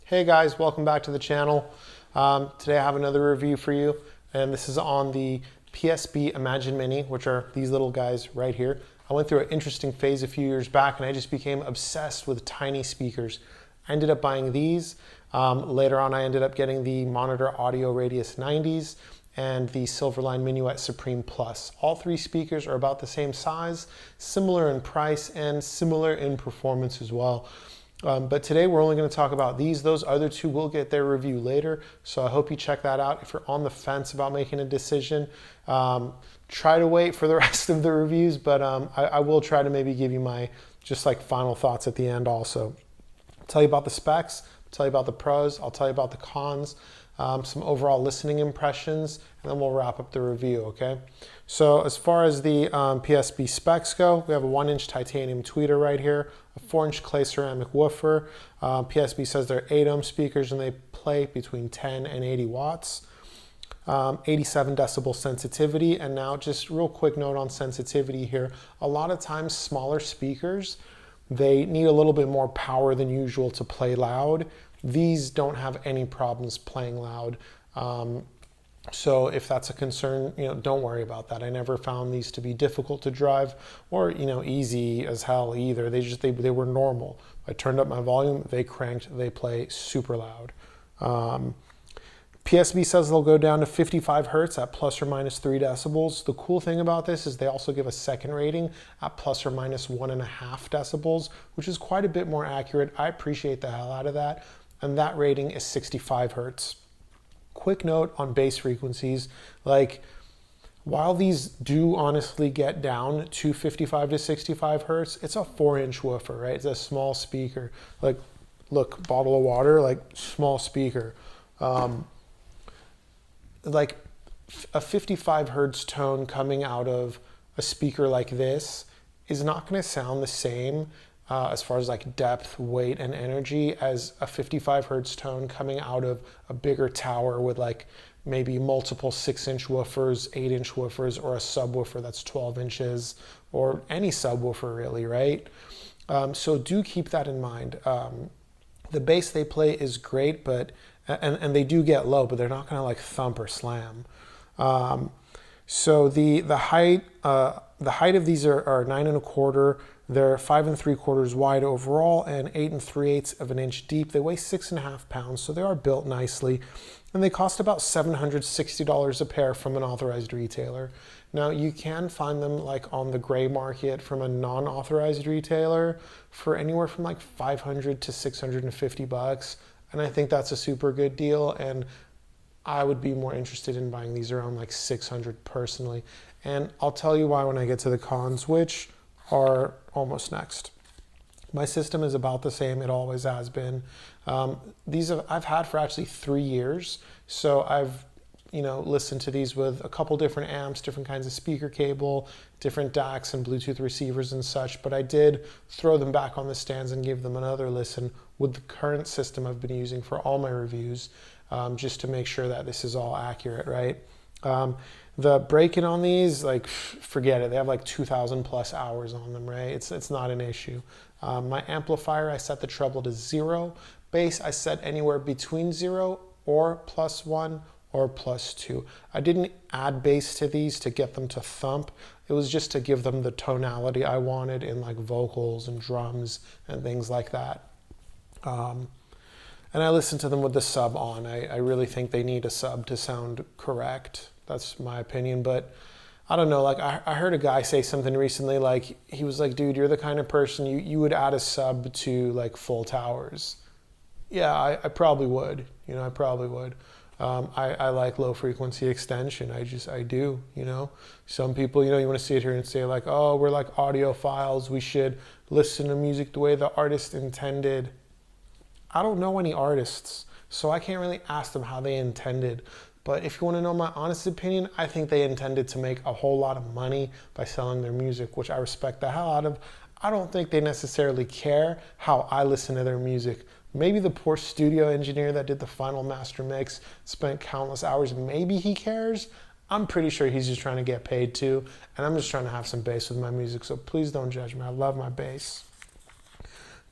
Hey guys, welcome back to the channel. Today I have another review for you, and this is on the PSB Imagine Mini, which are these little guys right here. I went through an interesting phase a few years back and I just became obsessed with tiny speakers. I ended up buying these. Later on I ended up getting the Monitor Audio Radius 90s and the Silverline Minuet Supreme Plus. All three speakers are about the same size, similar in price, and similar in performance as well. But today we're only going to talk about these. Those other two will get their review later, so I hope you check that out. If you're on the fence about making a decision, try to wait for the rest of the reviews, but I will try to maybe give you my just like final thoughts at the end also. I'll tell you about the specs, I'll tell you about the pros, I'll tell you about the cons, some overall listening impressions, and then we'll wrap up the review, okay? So as far as the PSB specs go, we have a 1-inch titanium tweeter right here, a 4-inch clay ceramic woofer. PSB says they're 8-ohm speakers and they play between 10 and 80 watts. 87 decibel sensitivity. And now just real quick note on sensitivity here. A lot of times smaller speakers, they need a little bit more power than usual to play loud. These don't have any problems playing loud. So if that's a concern, don't worry about that. I never found these to be difficult to drive or, easy as hell either. They were normal. I turned up my volume, they cranked, they play super loud. PSB says they'll go down to 55 hertz at plus or minus 3 decibels. The cool thing about this is they also give a second rating at plus or minus 1.5 decibels, which is quite a bit more accurate. I appreciate the hell out of that. And that rating is 65 hertz. Quick note on bass frequencies, like while these do honestly get down to 55 to 65 hertz, it's a 4-inch woofer, right? It's a small speaker. Like, look, bottle of water, like small speaker. Like a 55 hertz tone coming out of a speaker like this is not going to sound the same as far as like depth, weight, and energy as a 55 hertz tone coming out of a bigger tower with like maybe multiple 6-inch woofers, 8-inch woofers, or a subwoofer that's 12 inches, or any subwoofer really, right? So do keep that in mind. The bass they play is great, but and they do get low, but they're not going to like thump or slam. So the height of these are 9 1/4. They're 5 3/4 wide overall and 8 3/8 of an inch deep. They weigh 6.5 pounds, so they are built nicely, and they cost about $760 a pair from an authorized retailer. Now you can find them like on the gray market from a non-authorized retailer for anywhere from like $500 to $650, and I think that's a super good deal. And I would be more interested in buying these around like $600 personally. And I'll tell you why when I get to the cons, which are almost next. My system is about the same. It always has been. I've had for actually 3 years. So I've listened to these with a couple different amps, different kinds of speaker cable, different DACs and Bluetooth receivers and such. But I did throw them back on the stands and give them another listen with the current system I've been using for all my reviews, just to make sure that this is all accurate, right? The break-in on these, like, forget it. They have like 2,000 plus hours on them, right? It's not an issue. My amplifier, I set the treble to 0. Bass, I set anywhere between 0 or +1 or +2. I didn't add bass to these to get them to thump. It was just to give them the tonality I wanted in like vocals and drums and things like that. And I listened to them with the sub on. I really think they need a sub to sound correct. That's my opinion, but I don't know. Like I heard a guy say something recently, like he was like, dude, you're the kind of person you would add a sub to like full towers. Yeah, I probably would, I probably would. I like low frequency extension. I do, Some people, you want to sit here and say like, oh, we're like audiophiles. We should listen to music the way the artist intended. I don't know any artists, so I can't really ask them how they intended. But if you want to know my honest opinion, I think they intended to make a whole lot of money by selling their music, which I respect the hell out of. I don't think they necessarily care how I listen to their music. Maybe the poor studio engineer that did the final master mix spent countless hours. Maybe he cares. I'm pretty sure he's just trying to get paid too. And I'm just trying to have some bass with my music. So please don't judge me. I love my bass.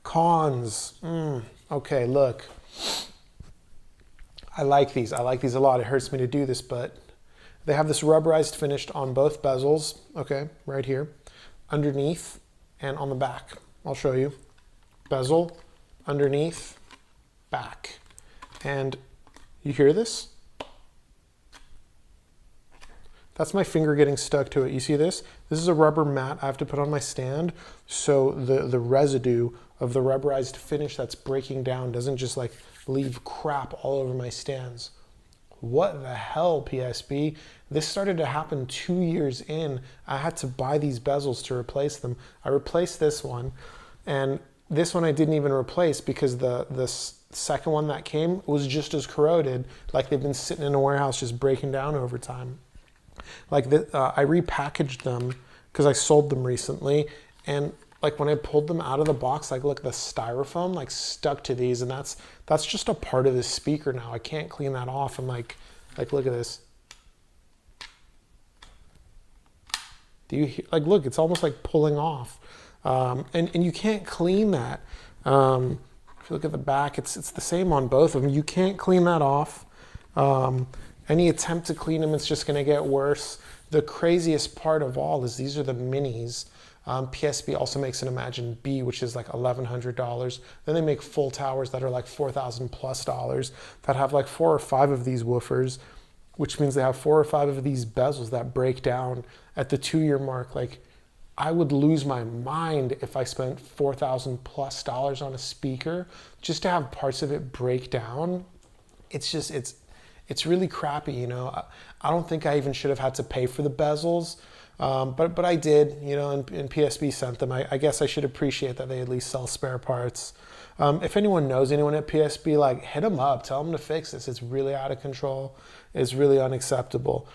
Cons. Okay, look. I like these. I like these a lot. It hurts me to do this, but they have this rubberized finish on both bezels, okay, right here, underneath and on the back. I'll show you. Bezel, underneath, back. And you hear this? That's my finger getting stuck to it. You see this? This is a rubber mat I have to put on my stand, so the residue of the rubberized finish that's breaking down doesn't just like leave crap all over my stands. What the hell, PSB? This started to happen 2 years in. I had to buy these bezels to replace them. I replaced this one, and this one I didn't even replace because the second one that came was just as corroded, like they've been sitting in a warehouse just breaking down over time. Like I repackaged them because I sold them recently, and like when I pulled them out of the box, like look, the styrofoam like stuck to these, and that's just a part of this speaker now. I can't clean that off, and like look at this. Do you hear, like look? It's almost like pulling off, and you can't clean that. If you look at the back, it's the same on both of them. You can't clean that off. Any attempt to clean them, it's just going to get worse. The craziest part of all is these are the minis. PSB also makes an Imagine B, which is like $1,100. Then they make full towers that are like $4,000+ that have like 4 or 5 of these woofers, which means they have 4 or 5 of these bezels that break down at the 2-year mark. Like, I would lose my mind if I spent $4,000+ on a speaker just to have parts of it break down. It's really crappy, you know. I don't think I even should have had to pay for the bezels, but I did, you know, and PSB sent them. I guess I should appreciate that they at least sell spare parts. If anyone knows anyone at PSB, like hit them up, tell them to fix this. It's really out of control. It's really unacceptable.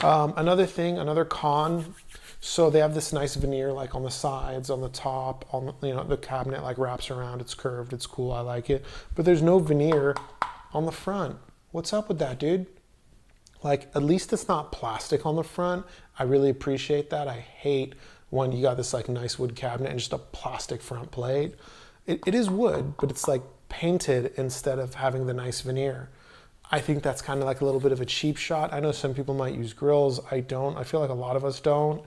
Another con, so they have this nice veneer like on the sides, on the top, on the, you know, the cabinet like wraps around, it's curved, it's cool, I like it. But there's no veneer on the front. What's up with that, dude? Like, at least it's not plastic on the front. I really appreciate that. I hate when you got this like nice wood cabinet and just a plastic front plate. It is wood, but it's like painted instead of having the nice veneer. I think that's kind of like a little bit of a cheap shot. I know some people might use grills. I don't. I feel like a lot of us don't.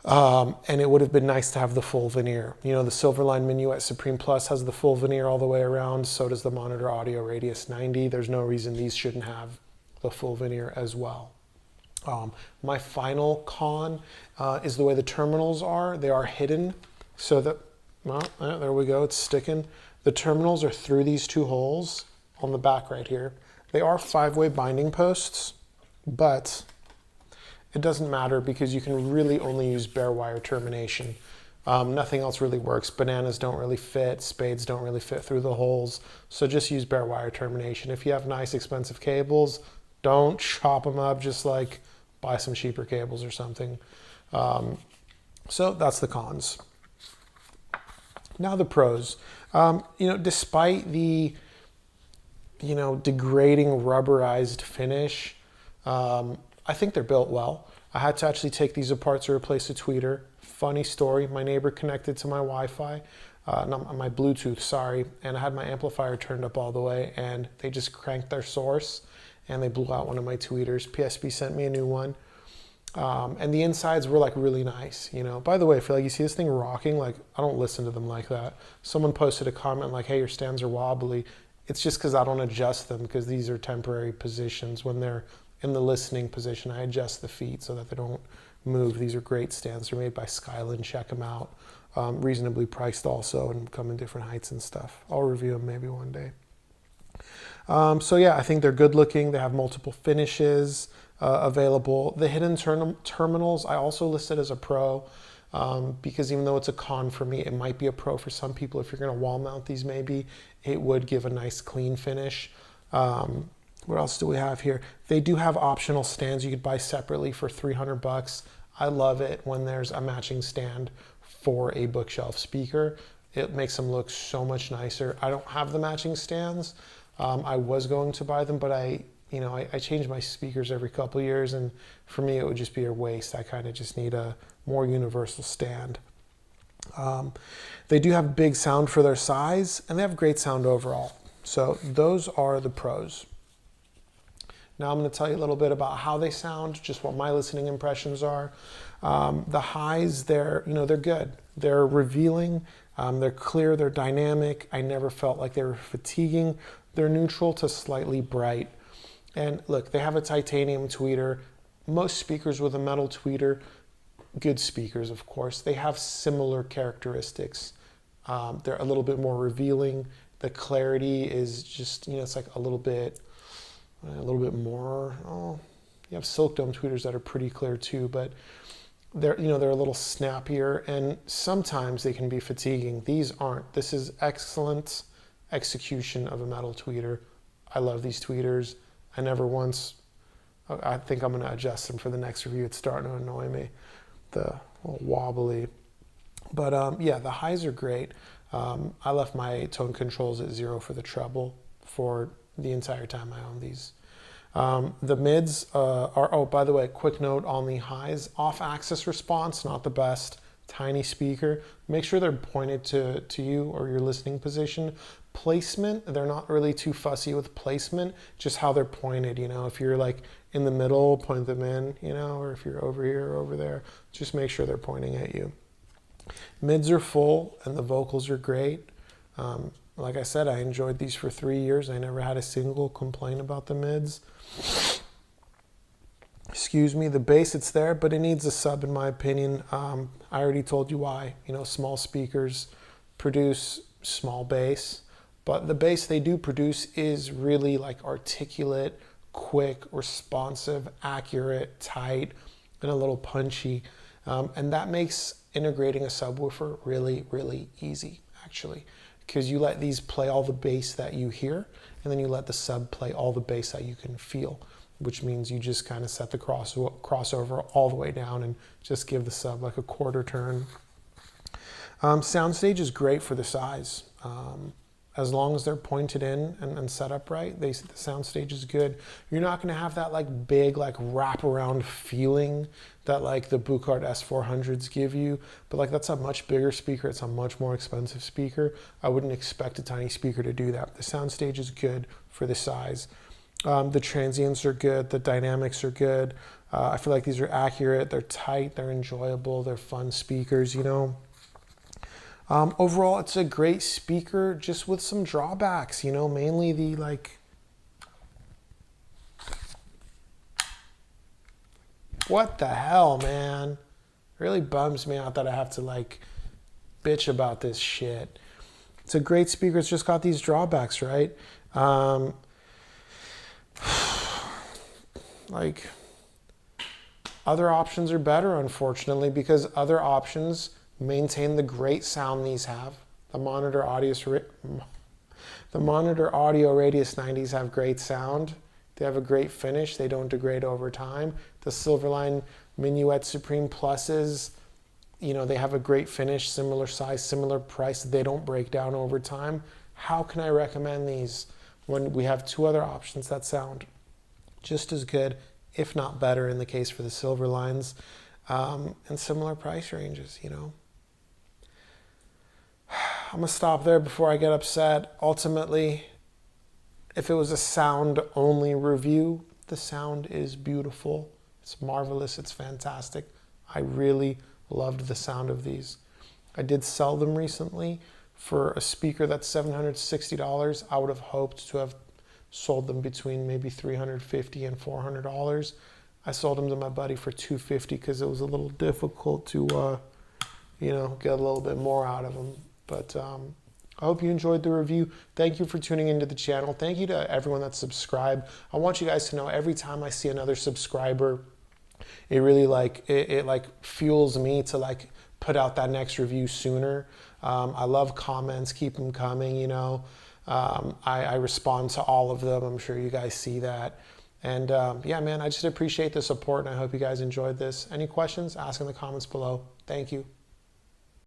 And it would have been nice to have the full veneer. You know, the Silverline Minuet Supreme Plus has the full veneer all the way around. So does the Monitor Audio Radius 90. There's no reason these shouldn't have the full veneer as well. My final con is the way the terminals are. They are hidden so that, well, there we go, it's sticking. The terminals are through these 2 holes on the back right here. They are 5-way binding posts, but it doesn't matter because you can really only use bare wire termination. Nothing else really works. Bananas don't really fit. Spades don't really fit through the holes. So just use bare wire termination. If you have nice expensive cables, don't chop them up. Just like buy some cheaper cables or something. So that's the cons. Now the pros. You know, despite the, you know, degrading rubberized finish, I think they're built well. I had to actually take these apart to replace a tweeter. Funny story, my neighbor connected to my Wi-Fi, not my Bluetooth, sorry, and I had my amplifier turned up all the way, and they just cranked their source, and they blew out one of my tweeters. PSB sent me a new one, and the insides were like really nice, you know. By the way, if you see this thing rocking, like I don't listen to them like that. Someone posted a comment like, hey, your stands are wobbly. It's just because I don't adjust them because these are temporary positions. When they're in the listening position, I adjust the feet so that they don't move. These are great stands. They're made by Skylan. Check them out. Reasonably priced also and come in different heights and stuff. I'll review them maybe one day. So yeah, I think they're good looking. They have multiple finishes available. The hidden terminals I also listed as a pro because even though it's a con for me, it might be a pro for some people. If you're going to wall mount these, maybe it would give a nice clean finish. What else do we have here? They do have optional stands you could buy separately for $300. I love it when there's a matching stand for a bookshelf speaker. It makes them look so much nicer. I don't have the matching stands. I was going to buy them, but I change my speakers every couple of years, and for me it would just be a waste. I kind of just need a more universal stand. They do have big sound for their size, and they have great sound overall. So those are the pros. Now I'm going to tell you a little bit about how they sound, just what my listening impressions are. The highs, they're good. They're revealing, they're clear, they're dynamic. I never felt like they were fatiguing. They're neutral to slightly bright. And look, they have a titanium tweeter. Most speakers with a metal tweeter, good speakers of course, they have similar characteristics. They're a little bit more revealing. The clarity is just, it's like a little bit more. Oh, you have silk dome tweeters that are pretty clear too, but they're a little snappier, and sometimes they can be fatiguing. These aren't. This is excellent execution of a metal tweeter. I love these tweeters. I think I'm going to adjust them for the next review. It's starting to annoy me, the little wobbly. But yeah, the highs are great. I left my tone controls at 0 for the treble for the entire time I own these. The mids are, oh, by the way, quick note on the highs, off-axis response, not the best. Tiny speaker. Make sure they're pointed to you or your listening position. Placement, they're not really too fussy with placement, just how they're pointed. If you're like in the middle, point them in, or if you're over here or over there, just make sure they're pointing at you. Mids are full and the vocals are great. Like I said, I enjoyed these for 3 years. I never had a single complaint about the mids. Excuse me, the bass, it's there, but it needs a sub in my opinion. I already told you why. Small speakers produce small bass, but the bass they do produce is really like articulate, quick, responsive, accurate, tight, and a little punchy. And that makes integrating a subwoofer really, really easy, actually, because you let these play all the bass that you hear, and then you let the sub play all the bass that you can feel, which means you just kind of set the crossover all the way down and just give the sub like a quarter turn. Soundstage is great for the size. As long as they're pointed in and set up right, the Soundstage is good. You're not going to have that like big like wraparound feeling that like the Buchart S400s give you, but like that's a much bigger speaker. It's a much more expensive speaker. I wouldn't expect a tiny speaker to do that. The Soundstage is good for the size. The transients are good. The dynamics are good. I feel like these are accurate. They're tight. They're enjoyable. They're fun speakers, Overall, it's a great speaker, just with some drawbacks, mainly the like, what the hell, man? Really bums me out that I have to like bitch about this shit. It's a great speaker. It's just got these drawbacks, right? Like, other options are better, unfortunately, because other options maintain the great sound these have. The Monitor Audio Radius 90s have great sound. They have a great finish. They don't degrade over time. The Silverline Minuet Supreme Pluses, they have a great finish, similar size, similar price. They don't break down over time. How can I recommend these when we have two other options that sound just as good, if not better in the case for the Silverlines, and similar price ranges, I'm going to stop there before I get upset. Ultimately, if it was a sound-only review, the sound is beautiful. It's marvelous. It's fantastic. I really loved the sound of these. I did sell them recently for a speaker that's $760. I would have hoped to have sold them between maybe $350 and $400. I sold them to my buddy for $250 because it was a little difficult to, get a little bit more out of them. But I hope you enjoyed the review. Thank you for tuning into the channel. Thank you to everyone that's subscribed. I want you guys to know every time I see another subscriber, it really it fuels me to put out that next review sooner. I love comments. Keep them coming, I respond to all of them. I'm sure you guys see that. And yeah, man, I just appreciate the support, and I hope you guys enjoyed this. Any questions? Ask in the comments below. Thank you.